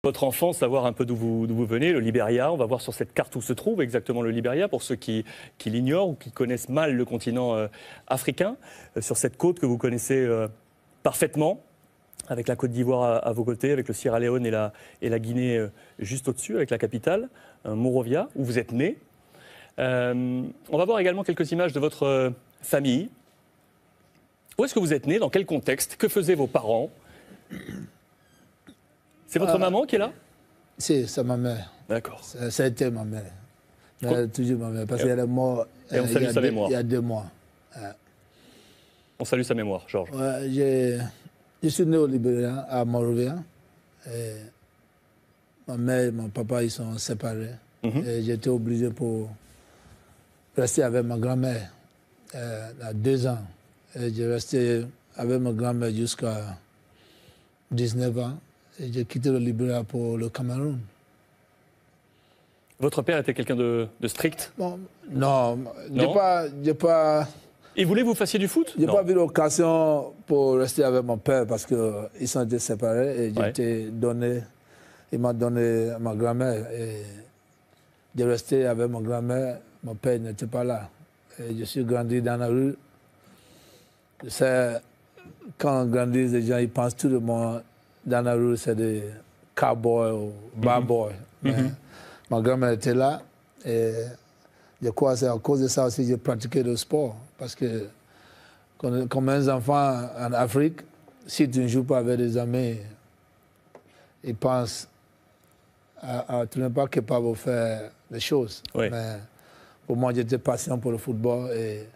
Votre enfance, savoir un peu d'où vous venez, le Libéria. On va voir sur cette carte où se trouve exactement le Libéria, pour ceux qui l'ignorent ou qui connaissent mal le continent africain. Sur cette côte que vous connaissez parfaitement, avec la Côte d'Ivoire à vos côtés, avec le Sierra Leone et la Guinée juste au-dessus, avec la capitale, Monrovia, où vous êtes né. On va voir également quelques images de votre famille. Où est-ce que vous êtes né? Dans quel contexte? Que faisaient vos parents? C'est votre maman qui est là? C'est ma mère. D'accord. Ça a été ma mère. Toujours ma mère, parce qu'elle est morte et on salue sa mémoire. Il y a 2 mois. On salue sa mémoire, Georges. Ouais, je suis né au Libéria, à Monrovia. Ma mère et mon papa, ils sont séparés. Et j'étais obligé pour rester avec ma grand-mère à 2 ans. Et j'ai resté avec ma grand-mère jusqu'à 19 ans. Et j'ai quitté le Libéria pour le Cameroun. Votre père était quelqu'un de strict? Bon, non, j'ai pas... Il voulait que vous fassiez du foot? J'ai pas vu l'occasion pour rester avec mon père parce qu'ils sont été séparés et il m'a donné ma grand-mère. Et j'ai resté avec ma grand-mère, mon père n'était pas là. Et je suis grandi dans la rue. Je sais, quand on grandit, les gens ils pensent tout le monde dans la rue, c'est des cowboys ou bad boys. Ma grand-mère était là et je crois que c'est à cause de ça aussi que j'ai pratiqué le sport. Parce que, comme un enfant en Afrique, si tu ne joues pas avec des amis, ils pensent à tu n'es pas capable de faire des choses. Oui. Mais pour moi, j'étais patient pour le football et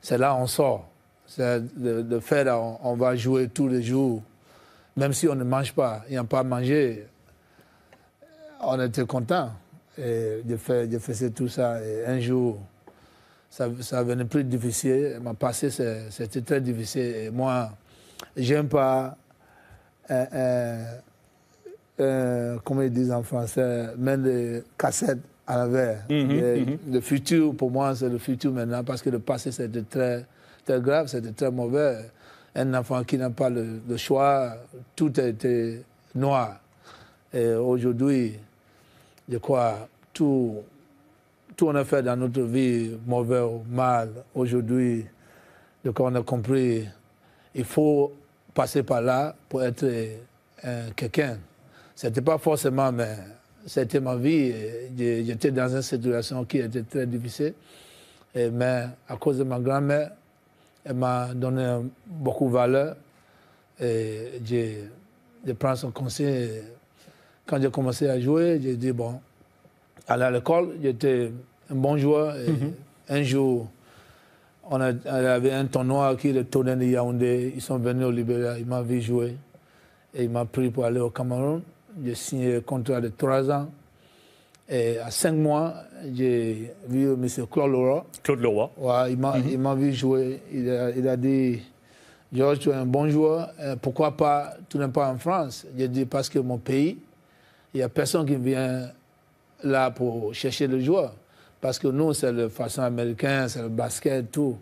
c'est là on sort. C'est de fait, là, on va jouer tous les jours. Même si on ne mange pas, il n'y a pas à manger, on était content. Et je faisais tout ça. Et un jour, ça devenait plus difficile. Ma passé, c'était très difficile. Et moi, j'aime pas, comment ils disent en français, mettre des cassettes à l'envers. Le futur, pour moi, c'est le futur maintenant, parce que le passé, c'était très, très grave, c'était très mauvais. Un enfant qui n'a pas le choix, tout a été noir. Et aujourd'hui, je crois, tout on a fait dans notre vie, mauvais ou mal, aujourd'hui, on a compris, il faut passer par là pour être quelqu'un. Ce n'était pas forcément, mais c'était ma vie. J'étais dans une situation qui était très difficile. Mais à cause de ma grand-mère, elle m'a donné beaucoup de valeur. Et je prends son conseil. Quand j'ai commencé à jouer, j'ai dit, bon, aller à l'école, j'étais un bon joueur. Et un jour, on avait un tournoi qui est le tournoi de Yaoundé. Ils sont venus au Libéria, ils m'ont vu jouer. Et ils m'ont pris pour aller au Cameroun. J'ai signé un contrat de 3 ans. Et à 5 mois, j'ai vu M. Claude Leroy. Claude Leroy. Ouais, il m'a vu jouer. Il a dit, Georges, tu es un bon joueur. Pourquoi pas, tu n'es pas en France? J'ai dit, parce que mon pays, il n'y a personne qui vient là pour chercher le joueur. Parce que nous, c'est le façon américain, c'est le basket, tout.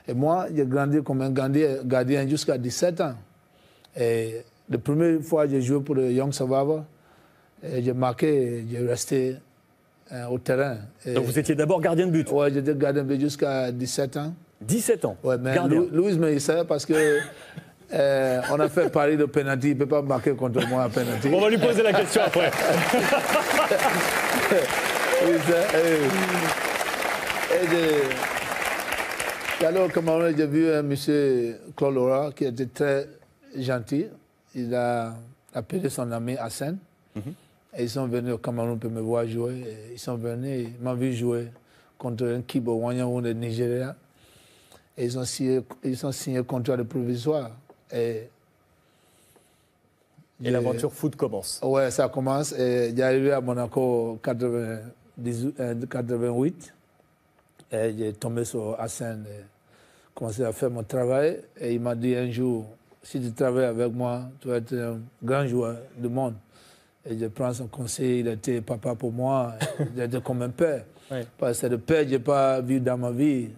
Et moi, j'ai grandi comme un gardien jusqu'à 17 ans. Et la première fois que j'ai joué pour le Young Survivor, j'ai marqué, j'ai resté au terrain. Donc vous étiez d'abord gardien de but? Oui, j'étais gardien de but jusqu'à 17 ans. 17 ans? Oui, mais Louis me sait parce que on a fait pari de penalty, il ne peut pas marquer contre moi à penalty. On va lui poser la question après. Alors au Cameroun, j'ai vu un monsieur Claude Leroy qui était très gentil. Il a appelé son ami Hassan. Et ils sont venus au Cameroun pour me voir jouer. Et ils sont venus, ils m'ont vu jouer contre un Kibo Wanyaou de Nigeria. Et ils ont signé un contrat de provisoire. Et l'aventure foot commence. Ouais, ça commence. Et j'ai arrivé à Monaco en 88. Et j'ai tombé sur Hassan et commencé à faire mon travail. Et il m'a dit un jour, si tu travailles avec moi, tu vas être un grand joueur du monde. Et je prends son conseil, il était papa pour moi, il était comme un père. Oui. Parce que c'est le père que je n'ai pas vu dans ma vie.